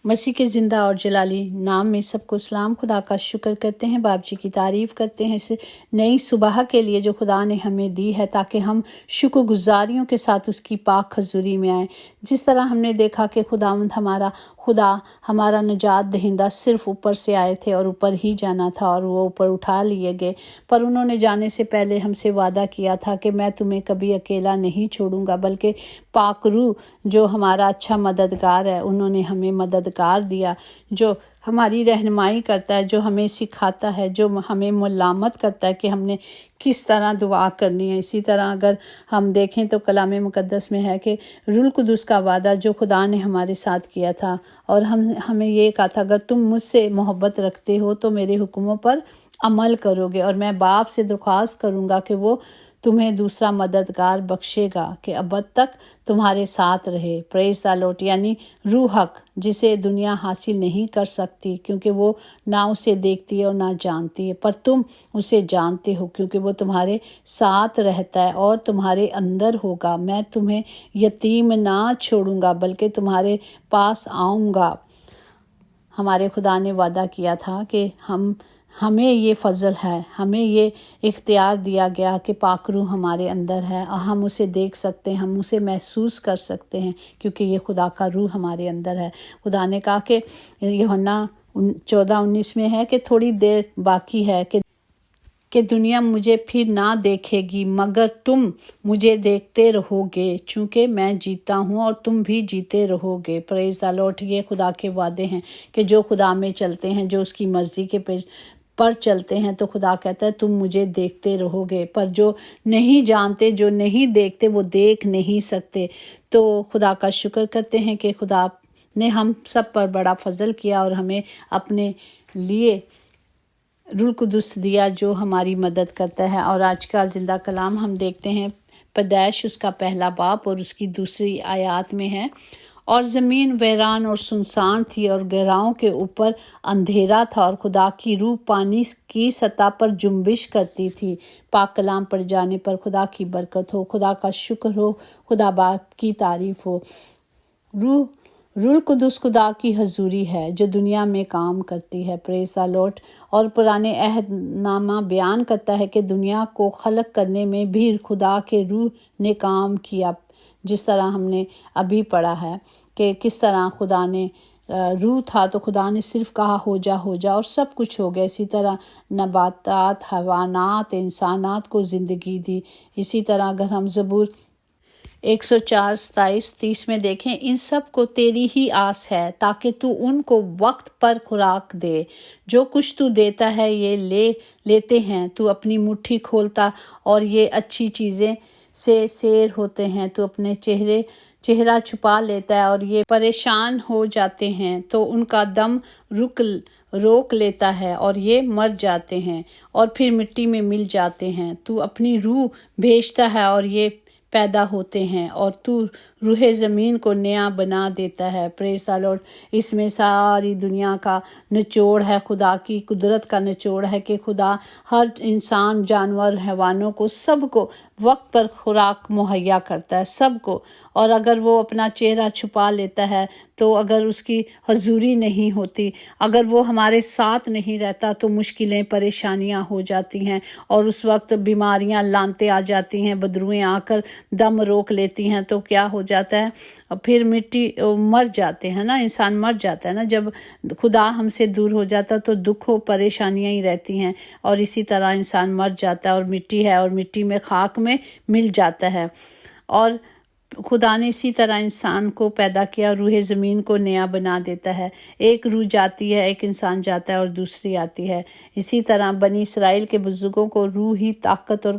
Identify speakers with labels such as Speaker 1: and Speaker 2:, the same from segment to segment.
Speaker 1: مسیح کے زندہ اور جلالی نام میں سب کو سلام۔ خدا کا شکر کرتے ہیں، باپ جی کی تعریف کرتے ہیں اس نئی صبح کے لیے جو خدا نے ہمیں دی ہے، تاکہ ہم شکر گزاریوں کے ساتھ اس کی پاک حضوری میں آئیں۔ جس طرح ہم نے دیکھا کہ خدا ہمارا نجات دہندہ صرف اوپر سے آئے تھے اور اوپر ہی جانا تھا اور وہ اوپر اٹھا لیے گئے، پر انہوں نے جانے سے پہلے ہم سے وعدہ کیا تھا کہ میں تمہیں کبھی اکیلا نہیں چھوڑوں گا، بلکہ پاک روح جو ہمارا اچھا مددگار ہے، انہوں نے ہمیں مددگار دیا، جو ہماری رہنمائی کرتا ہے، جو ہمیں سکھاتا ہے، جو ہمیں ملامت کرتا ہے کہ ہم نے کس طرح دعا کرنی ہے۔ اسی طرح اگر ہم دیکھیں تو کلام مقدس میں ہے کہ روح القدس کا وعدہ جو خدا نے ہمارے ساتھ کیا تھا، اور ہمیں یہ کہا تھا اگر تم مجھ سے محبت رکھتے ہو تو میرے حکموں پر عمل کرو گے، اور میں باپ سے درخواست کروں گا کہ وہ تمہیں دوسرا مددگار بخشے گا کہ ابد تک تمہارے ساتھ رہے۔ پریز دی لارڈ، یعنی روح حق، جسے دنیا حاصل نہیں کر سکتی کیونکہ وہ نہ اسے دیکھتی ہے اور نہ جانتی ہے، پر تم اسے جانتے ہو کیونکہ وہ تمہارے ساتھ رہتا ہے اور تمہارے اندر ہوگا۔ میں تمہیں یتیم نہ چھوڑوں گا بلکہ تمہارے پاس آؤں گا۔ ہمارے خدا نے وعدہ کیا تھا کہ ہمیں یہ فضل ہے، ہمیں یہ اختیار دیا گیا کہ پاک روح ہمارے اندر ہے اور ہم اسے دیکھ سکتے ہیں، ہم اسے محسوس کر سکتے ہیں کیونکہ یہ خدا کا روح ہمارے اندر ہے۔ خدا نے کہا کہ یوحنا 14:19 میں ہے کہ تھوڑی دیر باقی ہے کہ دنیا مجھے پھر نہ دیکھے گی، مگر تم مجھے دیکھتے رہو گے چونکہ میں جیتا ہوں اور تم بھی جیتے رہو گے۔ پریز دی لارڈ، یہ خدا کے وعدے ہیں کہ جو خدا میں چلتے ہیں، جو اس کی مرضی کے پر چلتے ہیں، تو خدا کہتا ہے تم مجھے دیکھتے رہو گے، پر جو نہیں جانتے، جو نہیں دیکھتے، وہ دیکھ نہیں سکتے۔ تو خدا کا شکر کرتے ہیں کہ خدا نے ہم سب پر بڑا فضل کیا اور ہمیں اپنے لیے روح القدس دیا جو ہماری مدد کرتا ہے۔ اور آج کا زندہ کلام ہم دیکھتے ہیں پیدائش اس کا پہلا باب اور اس کی دوسری آیات میں ہے، اور زمین ویران اور سنسان تھی اور گہراؤں کے اوپر اندھیرا تھا، اور خدا کی روح پانی کی سطح پر جنبش کرتی تھی۔ پاک کلام پڑھ جانے پر خدا کی برکت ہو، خدا کا شکر ہو، خدا باپ کی تعریف ہو۔ روح القدس خدا کی حضوری ہے جو دنیا میں کام کرتی ہے۔ پریز دی لارڈ۔ اور پرانے عہد نامہ بیان کرتا ہے کہ دنیا کو خلق کرنے میں بھی خدا کے روح نے کام کیا، جس طرح ہم نے ابھی پڑھا ہے کہ کس طرح خدا نے روح تھا تو خدا نے صرف کہا ہو جا اور سب کچھ ہو گیا۔ اسی طرح نباتات، حیوانات، انسانات کو زندگی دی۔ اسی طرح اگر ہم زبور 104 27 30 میں دیکھیں، ان سب کو تیری ہی آس ہے تاکہ تو ان کو وقت پر خوراک دے، جو کچھ تو دیتا ہے یہ لیتے ہیں، تو اپنی مٹھی کھولتا اور یہ اچھی چیزیں سے سیر ہوتے ہیں، تو اپنے چہرہ چھپا لیتا ہے اور یہ پریشان ہو جاتے ہیں، تو ان کا دم روک لیتا ہے اور یہ مر جاتے ہیں اور پھر مٹی میں مل جاتے ہیں۔ تو اپنی روح بھیجتا ہے اور یہ پیدا ہوتے ہیں، اور تو روح زمین کو نیا بنا دیتا ہے۔ پریز دی لارڈ۔ اس میں ساری دنیا کا نچوڑ ہے، خدا کی قدرت کا نچوڑ ہے کہ خدا ہر انسان، جانور، حیوانوں کو، سب کو وقت پر خوراک مہیا کرتا ہے، سب کو۔ اور اگر وہ اپنا چہرہ چھپا لیتا ہے، تو اگر اس کی حضوری نہیں ہوتی، اگر وہ ہمارے ساتھ نہیں رہتا، تو مشکلیں، پریشانیاں ہو جاتی ہیں، اور اس وقت بیماریاں لانتے آ جاتی ہیں، بدرویں آ کر دم روک لیتی ہیں، تو کیا ہو جاتا ہے، پھر مٹی مر جاتے ہیں نا، انسان مر جاتا ہے نا۔ جب خدا ہم سے دور ہو جاتا تو دکھ و پریشانیاں ہی رہتی ہیں، اور اسی طرح انسان مر جاتا ہے اور مٹی ہے، اور مٹی میں خاک میں مل جاتا ہے۔ اور خدا نے اسی طرح انسان کو پیدا کیا، روح زمین کو نیا بنا دیتا ہے۔ ایک روح جاتی ہے، ایک انسان جاتا ہے اور دوسری آتی ہے۔ اسی طرح بنی اسرائیل کے بزرگوں کو روحی طاقت اور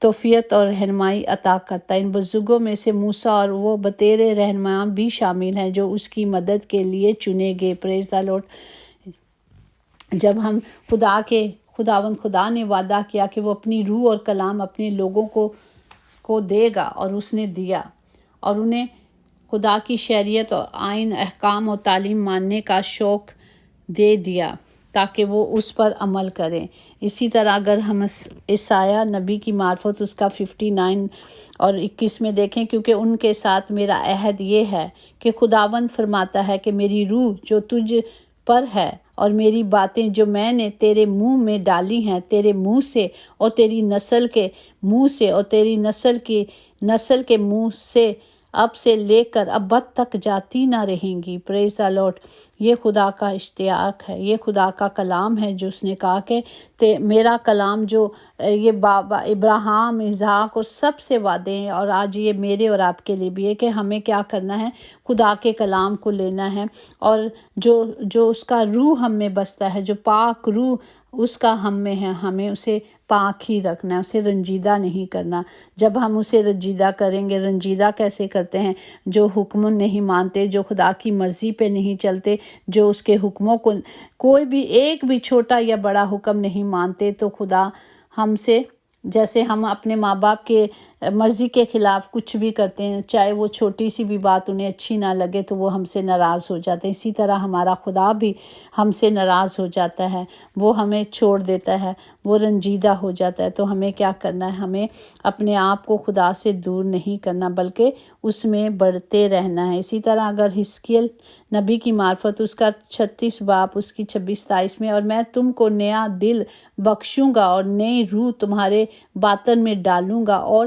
Speaker 1: توفیق اور رہنمائی عطا کرتا ہے۔ ان بزرگوں میں سے موسیٰ اور وہ بطور رہنما بھی شامل ہیں جو اس کی مدد کے لیے چنے گئے۔ پریز دی لارڈ۔ جب ہم خداوند خدا نے وعدہ کیا کہ وہ اپنی روح اور کلام اپنے لوگوں کو دے گا، اور اس نے دیا، اور انہیں خدا کی شریعت اور آئین، احکام اور تعلیم ماننے کا شوق دے دیا۔ تاکہ وہ اس پر عمل کریں۔ اسی طرح اگر ہم عیسایہ نبی کی معرفت اس کا 59 اور 21 میں دیکھیں، کیونکہ ان کے ساتھ میرا عہد یہ ہے کہ خداوند فرماتا ہے کہ میری روح جو تجھ پر ہے اور میری باتیں جو میں نے تیرے منہ میں ڈالی ہیں، تیرے منہ سے اور تیری نسل کے منہ سے اور تیری نسل کے منہ سے اب سے لے کر ابد تک جاتی نہ رہیں گی۔ پریز دی لارڈ۔ یہ خدا کا اشتیاق ہے، یہ خدا کا کلام ہے جو اس نے کہا کہ میرا کلام جو یہ بابا ابراہیم، اسحاق اور سب سے وعدے ہیں، اور آج یہ میرے اور آپ کے لیے بھی ہے کہ ہمیں کیا کرنا ہے، خدا کے کلام کو لینا ہے، اور جو اس کا روح ہم میں بستا ہے، جو پاک روح اس کا ہم میں ہے، ہمیں اسے پاک ہی رکھنا ہے، اسے رنجیدہ نہیں کرنا۔ جب ہم اسے رنجیدہ کریں گے، رنجیدہ کیسے کرتے ہیں؟ جو حکم نہیں مانتے، جو خدا کی مرضی پہ نہیں چلتے، جو اس کے حکموں کو کوئی بھی ایک بھی چھوٹا یا بڑا حکم نہیں مانتے، تو خدا ہم سے، جیسے ہم اپنے ماں باپ کے مرضی کے خلاف کچھ بھی کرتے ہیں، چاہے وہ چھوٹی سی بھی بات انہیں اچھی نہ لگے تو وہ ہم سے ناراض ہو جاتے ہیں، اسی طرح ہمارا خدا بھی ہم سے ناراض ہو جاتا ہے، وہ ہمیں چھوڑ دیتا ہے، وہ رنجیدہ ہو جاتا ہے۔ تو ہمیں کیا کرنا ہے؟ ہمیں اپنے آپ کو خدا سے دور نہیں کرنا بلکہ اس میں بڑھتے رہنا ہے۔ اسی طرح اگر حزقیل نبی کی معرفت اس کا 36 باب اس کی 26-27 میں، اور میں تم کو نیا دل بخشوں گا اور نئی روح تمہارے باطن میں ڈالوں گا، اور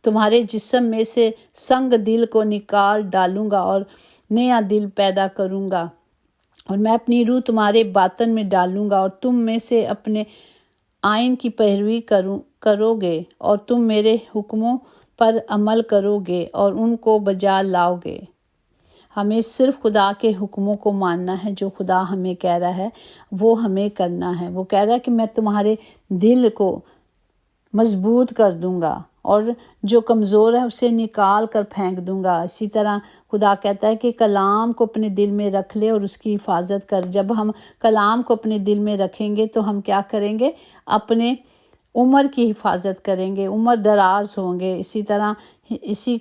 Speaker 1: تمہارے جسم میں سے سنگ دل کو نکال ڈالوں گا اور نیا دل پیدا کروں گا، اور میں اپنی روح تمہارے باطن میں ڈالوں گا، اور تم میں سے اپنے آئین کی پیروی کرو گے، اور تم میرے حکموں پر عمل کرو گے اور ان کو بجا لاؤ گے۔ ہمیں صرف خدا کے حکموں کو ماننا ہے، جو خدا ہمیں کہہ رہا ہے وہ ہمیں کرنا ہے۔ وہ کہہ رہا ہے کہ میں تمہارے دل کو مضبوط کر دوں گا اور جو کمزور ہے اسے نکال کر پھینک دوں گا۔ اسی طرح خدا کہتا ہے کہ کلام کو اپنے دل میں رکھ لے اور اس کی حفاظت کر۔ جب ہم کلام کو اپنے دل میں رکھیں گے تو ہم کیا کریں گے؟ اپنے عمر کی حفاظت کریں گے، عمر دراز ہوں گے۔ اسی طرح اسی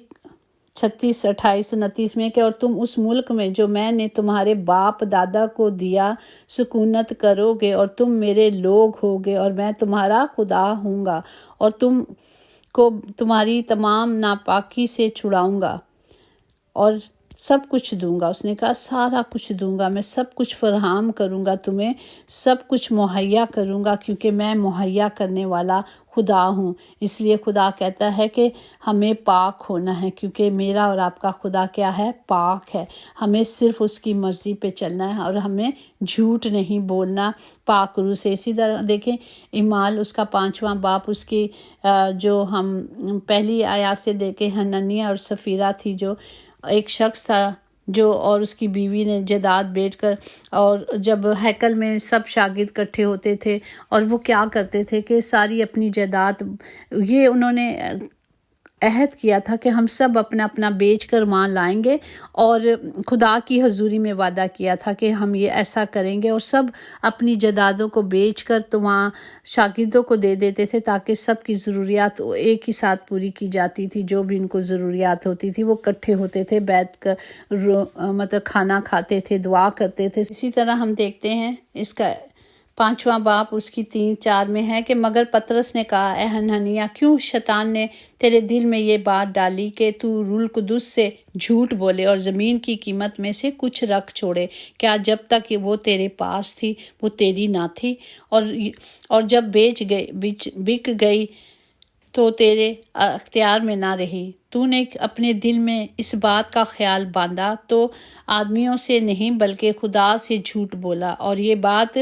Speaker 1: 36, 28, 29 میں کہ اور تم اس ملک میں جو میں نے تمہارے باپ دادا کو دیا سکونت کرو گے، اور تم میرے لوگ ہوگے اور میں تمہارا خدا ہوں گا، اور تم کو تمہاری تمام ناپاکی سے چھڑاؤں گا اور سب کچھ دوں گا۔ اس نے کہا سارا کچھ دوں گا، میں سب کچھ فراہم کروں گا، تمہیں سب کچھ مہیا کروں گا، کیونکہ میں مہیا کرنے والا خدا ہوں۔ اس لیے خدا کہتا ہے کہ ہمیں پاک ہونا ہے، کیونکہ میرا اور آپ کا خدا کیا ہے؟ پاک ہے۔ ہمیں صرف اس کی مرضی پہ چلنا ہے اور ہمیں جھوٹ نہیں بولنا پاک روح سے۔ اسی طرح دیکھیں اعمال اس کا 5واں باب اس کی جو ہم پہلی آیات سے دیکھیں، حنانیہ اور سفیرہ تھی، جو ایک شخص تھا جو اور اس کی بیوی نے جائیداد بیچ کر، اور جب ہیکل میں سب شاگرد اکٹھے ہوتے تھے اور وہ کیا کرتے تھے کہ ساری اپنی جائیداد، یہ انہوں نے عہد کیا تھا کہ ہم سب اپنا اپنا بیچ کر وہاں لائیں گے، اور خدا کی حضوری میں وعدہ کیا تھا کہ ہم یہ ایسا کریں گے، اور سب اپنی جائیدادوں کو بیچ کر تو وہاں شاگردوں کو دے دیتے تھے تاکہ سب کی ضروریات ایک ہی ساتھ پوری کی جاتی تھی۔ جو بھی ان کو ضروریات ہوتی تھی وہ اکٹھے ہوتے تھے، بیٹھ کر مطلب کھانا کھاتے تھے، دعا کرتے تھے۔ اسی طرح ہم دیکھتے ہیں اس کا 5واں باب اس کی 3-4 میں ہے کہ مگر پطرس نے کہا، اے حنانیہ، کیوں شیطان نے تیرے دل میں یہ بات ڈالی کہ تو روح القدس سے جھوٹ بولے اور زمین کی قیمت میں سے کچھ رکھ چھوڑے؟ کیا جب تک وہ تیرے پاس تھی وہ تیری نہ تھی، اور جب بک گئی تو تیرے اختیار میں نہ رہی؟ تو نے اپنے دل میں اس بات کا خیال باندھا تو آدمیوں سے نہیں بلکہ خدا سے جھوٹ بولا۔ اور یہ بات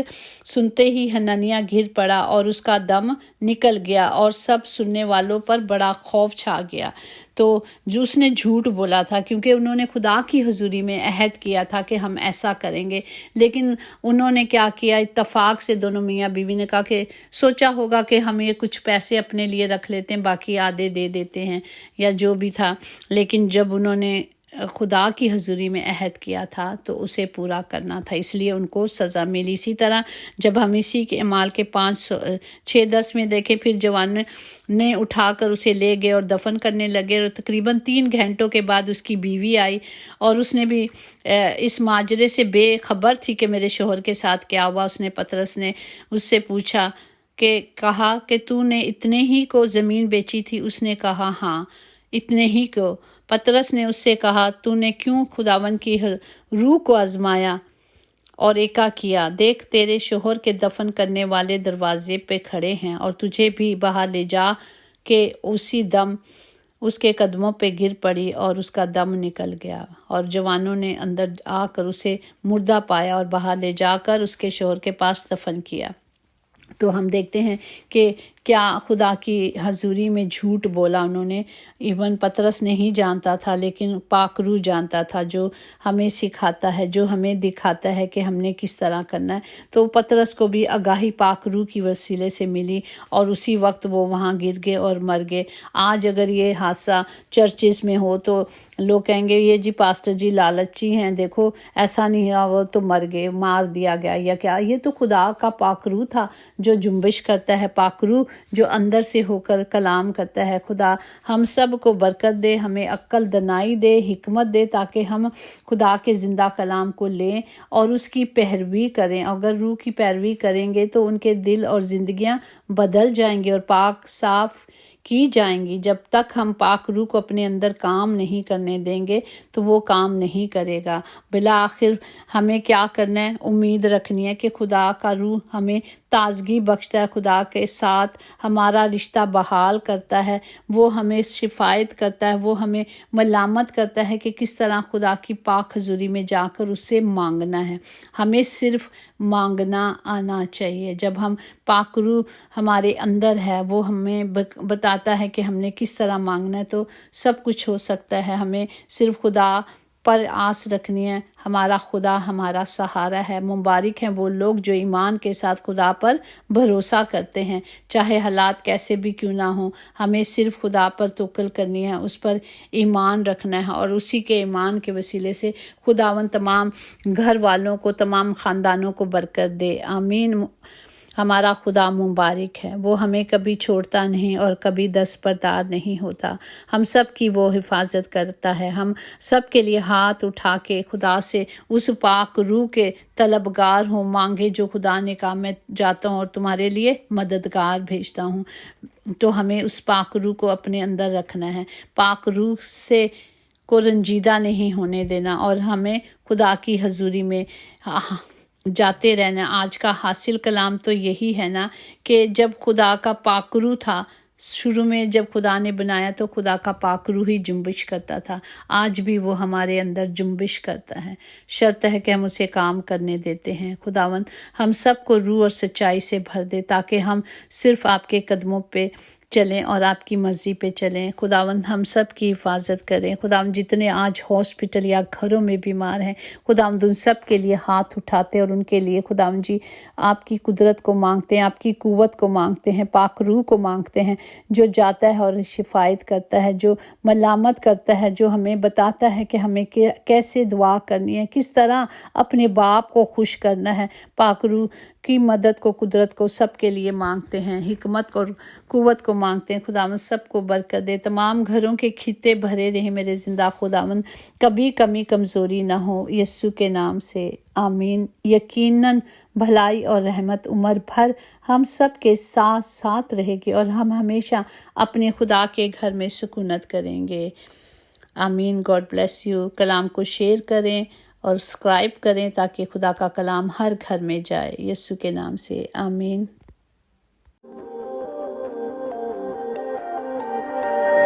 Speaker 1: سنتے ہی حنانیہ گر پڑا اور اس کا دم نکل گیا، اور سب سننے والوں پر بڑا خوف چھا گیا۔ تو جو اس نے جھوٹ بولا تھا، کیونکہ انہوں نے خدا کی حضوری میں عہد کیا تھا کہ ہم ایسا کریں گے، لیکن انہوں نے کیا کیا؟ اتفاق سے دونوں میاں بیوی نے کہا کہ سوچا ہوگا کہ ہم یہ کچھ پیسے اپنے لیے رکھ لیتے ہیں، باقی آدھے دے دیتے ہیں یا جو بھی تھا، لیکن جب انہوں نے خدا کی حضوری میں عہد کیا تھا تو اسے پورا کرنا تھا، اس لیے ان کو سزا ملی۔ اسی طرح جب ہم اسی کے اعمال کے 6:10 میں دیکھیں، پھر جوان نے اٹھا کر اسے لے گئے اور دفن کرنے لگے، اور تقریباً 3 گھنٹوں کے بعد اس کی بیوی آئی اور اس نے بھی اس ماجرے سے بے خبر تھی کہ میرے شوہر کے ساتھ کیا ہوا۔ پطرس نے اس سے پوچھا کہ کہا کہ تو نے اتنے ہی کو زمین بیچی تھی؟ اس نے کہا ہاں، اتنے ہی کو۔ پطرس نے اس سے کہا تو نے کیوں خداوند کی روح کو آزمایا اور ایکا کیا؟ دیکھ تیرے شوہر کے دفن کرنے والے دروازے پہ کھڑے ہیں اور تجھے بھی باہر لے جا کے اسی دم اس کے قدموں پہ گر پڑی اور اس کا دم نکل گیا، اور جوانوں نے اندر آ کر اسے مردہ پایا اور باہر لے جا کر اس کے شوہر کے پاس دفن کیا۔ تو ہم دیکھتے ہیں کہ کیا خدا کی حضوری میں جھوٹ بولا انہوں نے۔ ایون پطرس نہیں جانتا تھا، لیکن پاک روح جانتا تھا، جو ہمیں سکھاتا ہے، جو ہمیں دکھاتا ہے کہ ہم نے کس طرح کرنا ہے۔ تو پطرس کو بھی آگاہی پاک روح کی وسیلے سے ملی اور اسی وقت وہ وہاں گر گئے اور مر گئے۔ آج اگر یہ حادثہ چرچز میں ہو تو لوگ کہیں گے یہ جی پاسٹر جی لالچی ہیں، دیکھو ایسا نہیں ہوا، وہ تو مر گئے، مار دیا گیا یا کیا۔ یہ تو خدا کا پاک روح تھا جو جنبش کرتا ہے، پاک روح جو اندر سے ہو کر کلام کرتا ہے۔ خدا ہم سب کو برکت دے، ہمیں عقل دانائی دے، حکمت دے، تاکہ ہم خدا کے زندہ کلام کو لیں اور اس کی پیروی کریں۔ اگر روح کی پیروی کریں گے تو ان کے دل اور زندگیاں بدل جائیں گی اور پاک صاف کی جائیں گی۔ جب تک ہم پاک روح کو اپنے اندر کام نہیں کرنے دیں گے تو وہ کام نہیں کرے گا۔ بالآخر ہمیں کیا کرنا ہے؟ امید رکھنی ہے کہ خدا کا روح ہمیں تازگی بخشتا ہے، خدا کے ساتھ ہمارا رشتہ بحال کرتا ہے، وہ ہمیں شفایت کرتا ہے، وہ ہمیں ملامت کرتا ہے کہ کس طرح خدا کی پاک حضوری میں جا کر اس سے مانگنا ہے۔ ہمیں صرف مانگنا آنا چاہیے۔ جب ہم پاک روح ہمارے اندر ہے، وہ ہمیں بتاتا ہے کہ ہم نے کس طرح مانگنا ہے، تو سب کچھ ہو سکتا ہے۔ ہمیں صرف خدا پر آس رکھنی ہے۔ ہمارا خدا ہمارا سہارا ہے۔ مبارک ہیں وہ لوگ جو ایمان کے ساتھ خدا پر بھروسہ کرتے ہیں، چاہے حالات کیسے بھی کیوں نہ ہوں۔ ہمیں صرف خدا پر توکل کرنی ہے، اس پر ایمان رکھنا ہے، اور اسی کے ایمان کے وسیلے سے خداوند تمام گھر والوں کو، تمام خاندانوں کو برکت دے۔ آمین۔ ہمارا خدا مبارک ہے، وہ ہمیں کبھی چھوڑتا نہیں اور کبھی دستبردار نہیں ہوتا۔ ہم سب کی وہ حفاظت کرتا ہے۔ ہم سب کے لیے ہاتھ اٹھا کے خدا سے اس پاک روح کے طلبگار ہوں، مانگے جو خدا نے کہا میں جاتا ہوں اور تمہارے لیے مددگار بھیجتا ہوں۔ تو ہمیں اس پاک روح کو اپنے اندر رکھنا ہے، پاک روح سے کو رنجیدہ نہیں ہونے دینا، اور ہمیں خدا کی حضوری میں جاتے رہنا۔ آج کا حاصل کلام تو یہی ہے نا کہ جب خدا کا پاک روح تھا، شروع میں جب خدا نے بنایا تو خدا کا پاک روح ہی جنبش کرتا تھا۔ آج بھی وہ ہمارے اندر جنبش کرتا ہے، شرط ہے کہ ہم اسے کام کرنے دیتے ہیں۔ خداوند ہم سب کو روح اور سچائی سے بھر دے تاکہ ہم صرف آپ کے قدموں پہ چلیں اور آپ کی مرضی پہ چلیں۔ خداوند ہم سب کی حفاظت کریں۔ خداوند جتنے آج ہاسپٹل یا گھروں میں بیمار ہیں، خداوند ان سب کے لیے ہاتھ اٹھاتے اور ان کے لیے خداوند جی آپ کی قدرت کو مانگتے ہیں، آپ کی قوت کو مانگتے ہیں، پاک روح کو مانگتے ہیں، جو جاتا ہے اور شفایت کرتا ہے، جو ملامت کرتا ہے، جو ہمیں بتاتا ہے کہ ہمیں کیسے دعا کرنی ہے، کس طرح اپنے باپ کو خوش کرنا ہے۔ پاک روح کی مدد کو، قدرت کو سب کے لیے مانگتے ہیں، حکمت اور قوت کو مانگتے ہیں۔ خداوند سب کو برکت دے، تمام گھروں کے کھیتے بھرے رہیں میرے زندہ خداوند، کبھی کمی کمزوری نہ ہو، یسوع کے نام سے آمین۔ یقیناً بھلائی اور رحمت عمر بھر ہم سب کے ساتھ ساتھ رہے گی اور ہم ہمیشہ اپنے خدا کے گھر میں سکونت کریں گے۔ آمین۔ God bless you. کلام کو شیئر کریں اور سبسکرائب کریں تاکہ خدا کا کلام ہر گھر میں جائے، یسوع کے نام سے آمین۔